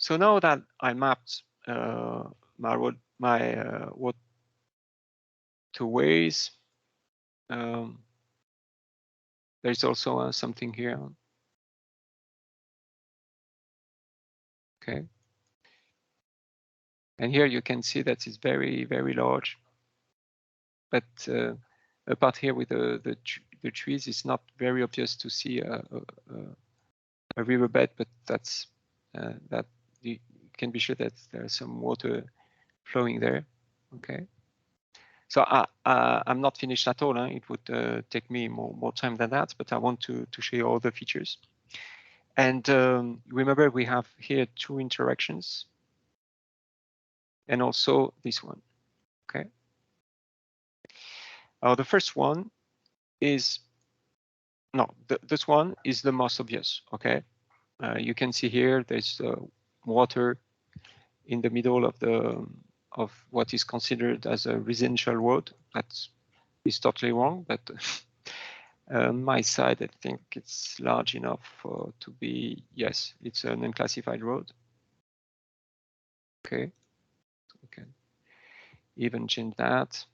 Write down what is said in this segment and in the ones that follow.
So now that I mapped my waterways, there's also something here. Okay. And here you can see that it's very, very large. But apart here with the trees, it's not very obvious to see a riverbed, but that's that you can be sure that there's some water flowing there. Okay. So I'm not finished at all. It would take me more time than that, but I want to show you all the features. And remember, we have here 2 interactions and also this one. Okay. The first one is this one is the most obvious. Okay. You can see here there's water in the middle of what is considered as a residential road. That is totally wrong, but on my side, I think it's large enough to be, yes, it's an unclassified road. Okay, so we can even change that.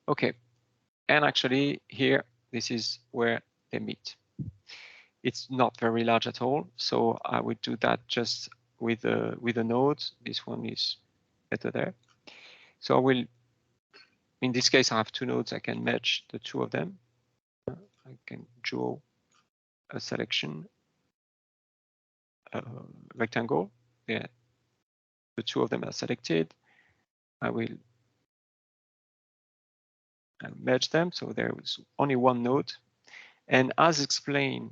Okay, and actually here, this is where they meet. It's not very large at all, so I would do that just with a node. This one is better there. So I will, in this case, I have 2 nodes. I can merge the 2 of them. I can draw a selection rectangle. Yeah, the 2 of them are selected. I will merge them, so there is only 1 node. And as explained,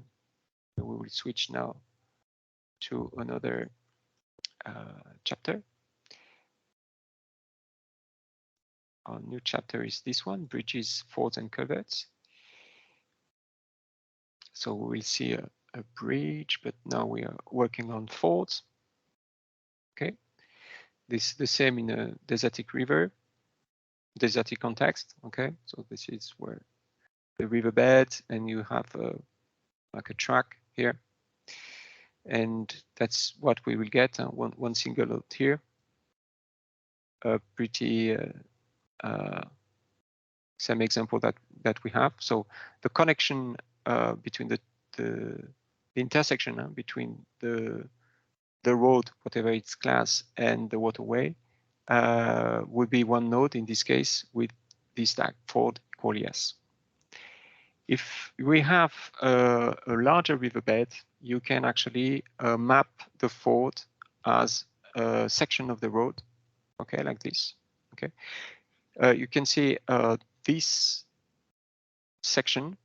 we will switch now to another chapter. Our new chapter is this one, bridges, fords, and culverts. So we will see a bridge, but now we are working on fords. Okay, this is the same in a desertic river, desertic context. Okay, so this is where the riverbed, and you have like a track here, and that's what we will get. One single node here. A pretty same example that we have. So the connection between the intersection between the road, whatever its class, and the waterway would be 1 node in this case with this tag ford equal yes. If we have a larger riverbed, you can actually map the ford as a section of the road. Okay, like this. Okay, you can see this section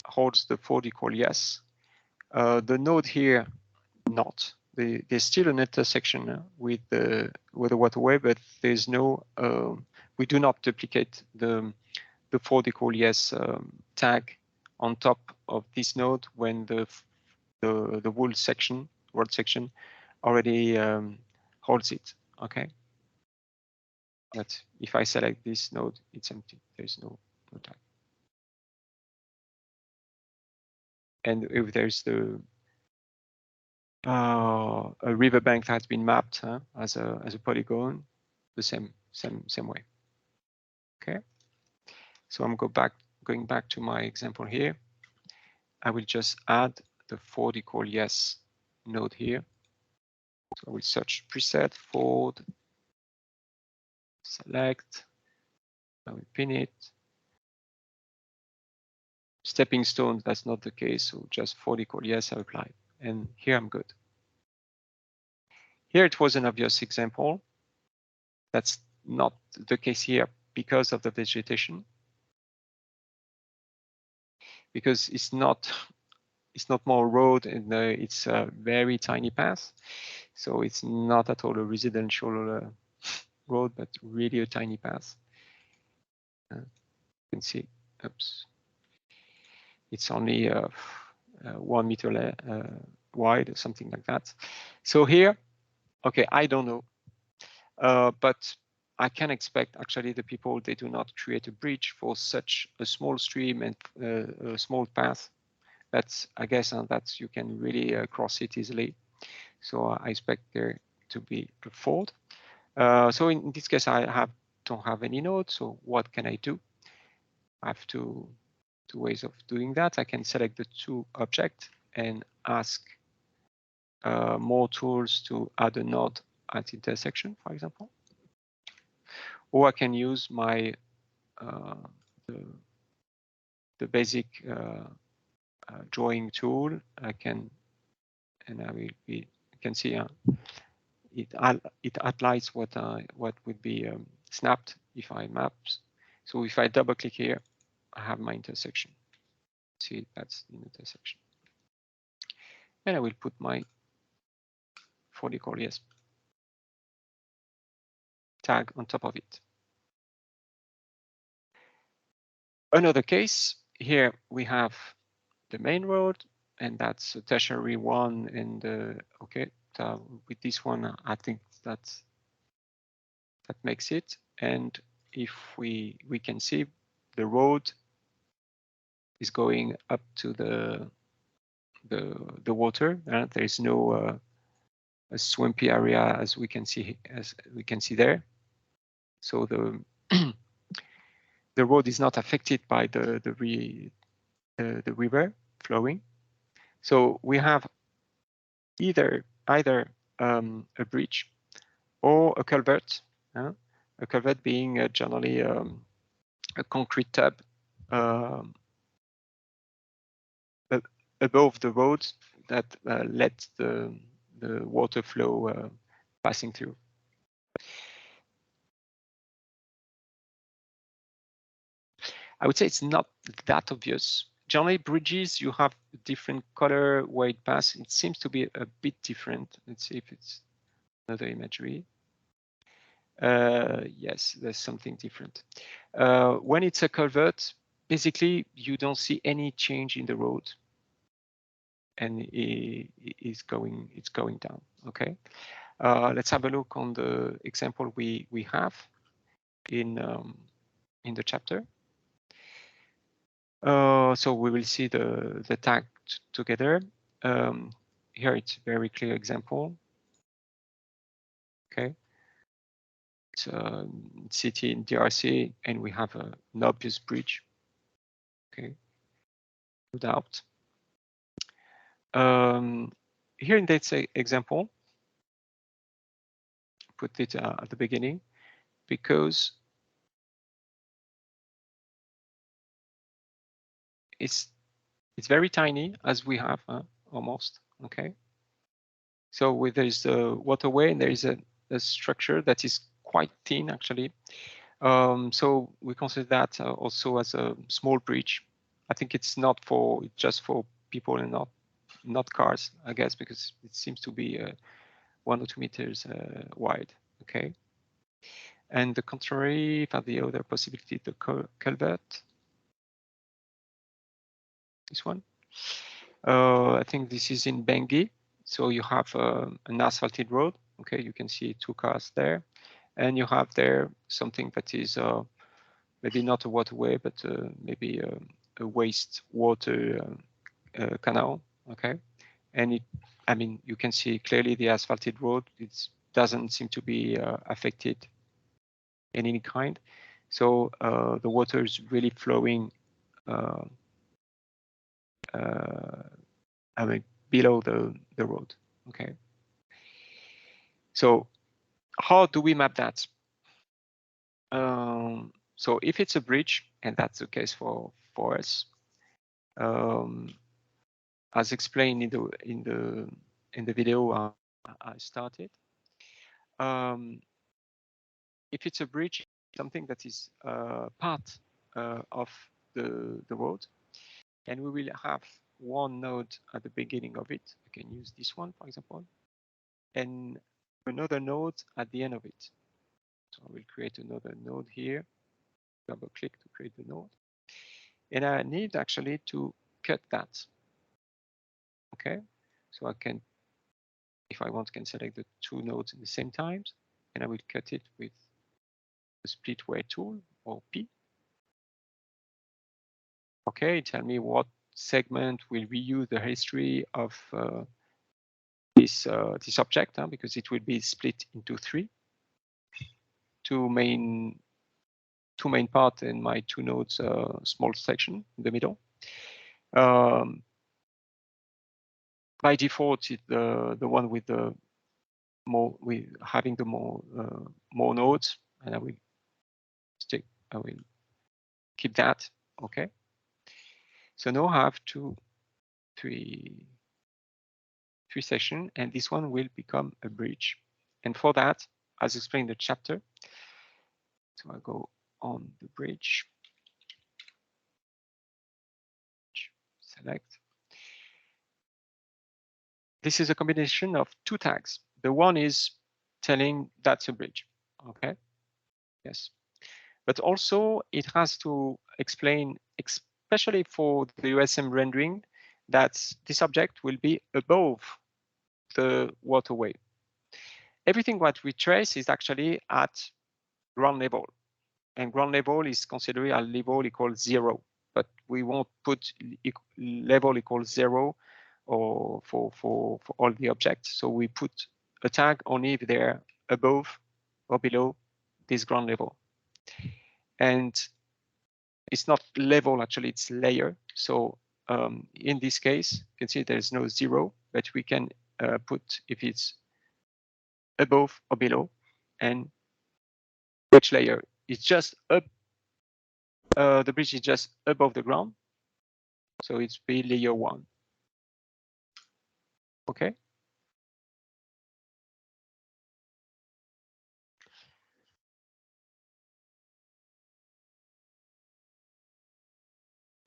holds the ford equal yes. The node here, not. There's still an intersection with the waterway, but there's no. We do not duplicate the ford equal yes tag on top of this node when the whole section, road section, already holds it. Okay. But if I select this node, it's empty. There's no tag. And if there's a riverbank that has been mapped as a polygon, the same way. Okay. So I'm going back to my example here. I will just add the ford equal yes node here. So I will search preset ford, select, I will pin it. Stepping stone, that's not the case, so just ford equal yes, I apply. And here I'm good. Here it was an obvious example. That's not the case here because of the vegetation. Because it's not more road, and it's a very tiny path. So it's not at all a residential road, but really a tiny path. You can see, oops. It's only 1 meter wide or something like that. So here, okay, I don't know, but I can expect actually the people, they do not create a bridge for such a small stream and a small path. but I guess that you can really cross it easily. So I expect there to be a fault. So in this case, I don't have any node. So what can I do? I have two ways of doing that. I can select the two objects and ask more tools to add a node at intersection, for example. Or I can use my the basic drawing tool. I can, and I will be. You can see it applies what would be snapped if I maps. So if I double click here, I have my intersection. See, that's the intersection. And I will put my follicle, yes, tag on top of it. Another case, here we have the main road, and that's a tertiary one. And okay, with this one, I think that makes it. And if we can see the road is going up to the water. There is no a swampy area as we can see there. So the the road is not affected by the river flowing. So we have either a bridge or a culvert. A culvert being generally a concrete tub above the road that lets the water flow passing through. I would say it's not that obvious. Generally, bridges, you have a different color where it passes. It seems to be a bit different. Let's see if it's another imagery. Yes, there's something different. When it's a culvert, basically, you don't see any change in the road, and it's going down. Okay. Let's have a look on the example we have in the chapter. So we will see the tag together. Here it's a very clear example. Okay, it's a city in DRC, and we have an obvious bridge. Okay, no doubt. Here in that example, put it at the beginning because it's very tiny, as we have almost. Okay. So there's a waterway, and there is a structure that is quite thin, actually. So we consider that also as a small bridge. I think it's not just for people and not cars, I guess, because it seems to be 1 or 2 meters wide. Okay. And the contrary, for the other possibility, the culvert. This one. I think this is in Bangui. So you have an asphalted road. Okay, you can see 2 cars there, and you have there something that is maybe not a waterway, but maybe a wastewater canal. Okay, and I mean, you can see clearly the asphalted road. It doesn't seem to be affected in any kind. So the water is really flowing. I mean, below the road. Okay. So how do we map that? So if it's a bridge, and that's the case for us, as explained in the video I started, if it's a bridge, something that is part of the road, and we will have one node at the beginning of it. We can use this one, for example, and another node at the end of it. So I will create another node here, double click to create the node. And I need actually to cut that. Okay, so I can, if I want, can select the 2 nodes at the same time, and I will cut it with the splitway tool, or P. Okay, tell me what segment will reuse the history of this object, because it will be split into two main parts in my two nodes small section in the middle. By default, it's the one with the more having the more nodes, and I will keep that. Okay. So now I have three sections, and this one will become a bridge. And for that, as explained in the chapter, so I go on the bridge, select. This is a combination of two tags. The one is telling that's a bridge. Okay. Yes. But also it has to explain, especially for the JOSM rendering, that this object will be above the waterway. Everything what we trace is actually at ground level, and ground level is considered a level equals 0, but we won't put level equals 0 or for all the objects. So we put a tag only if they're above or below this ground level. And it's not level, actually, it's layer. So in this case, you can see there's no 0, but we can put if it's above or below, and which layer. It's just up. The bridge is just above the ground, so it's be layer 1. Okay.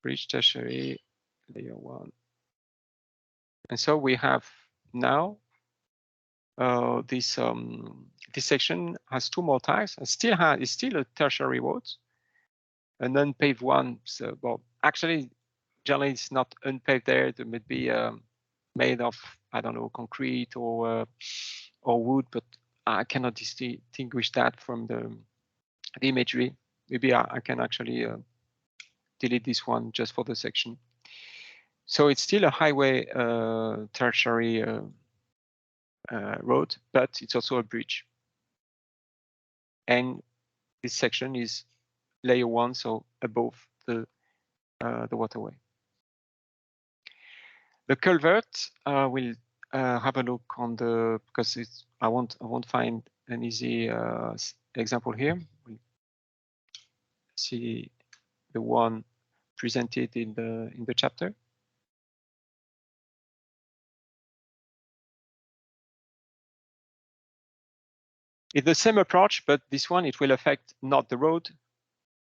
Bridge tertiary layer 1. And so we have now this section has two more tags. It's still a tertiary road, a non-paved one. So, well, actually, generally it's not unpaved there. It might be made of, I don't know, concrete or wood, but I cannot distinguish that from the imagery. Maybe I can actually delete this one just for the section. So it's still a highway tertiary road, but it's also a bridge. And this section is layer 1, so above the waterway. The culvert will have a look on the, because I won't find an easy example here. We'll see the one presented in the chapter. It's the same approach, but this one, it will affect not the road,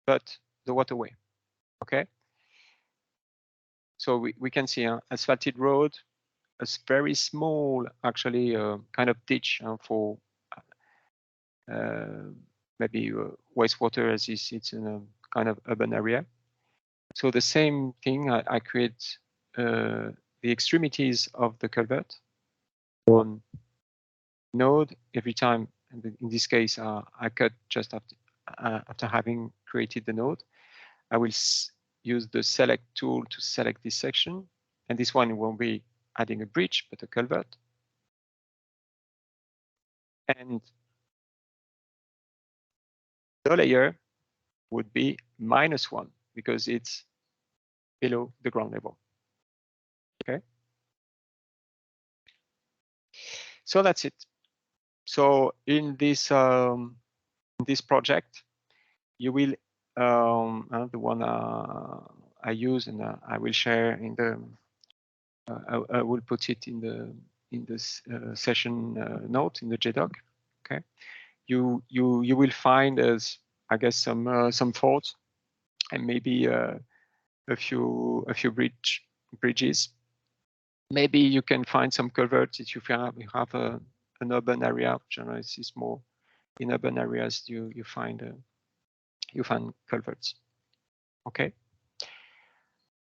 but the waterway. Okay. So we can see an asphalted road, a very small, actually, kind of ditch for maybe wastewater, as it's in a kind of urban area. So the same thing, I create the extremities of the culvert, one node every time. And in this case, I cut just after having created the node. I will use the select tool to select this section. And this one won't be adding a bridge, but a culvert. And the layer would be -1 because it's below the ground level. Okay. So that's it. So in this project, you will the one I use, and I will share in the. I will put it in this session note in the JDoc. Okay. You will find, as I guess, some faults and maybe a few bridges. Maybe you can find some culverts if you have an urban area. Generally, it's more in urban areas you find culverts. Okay.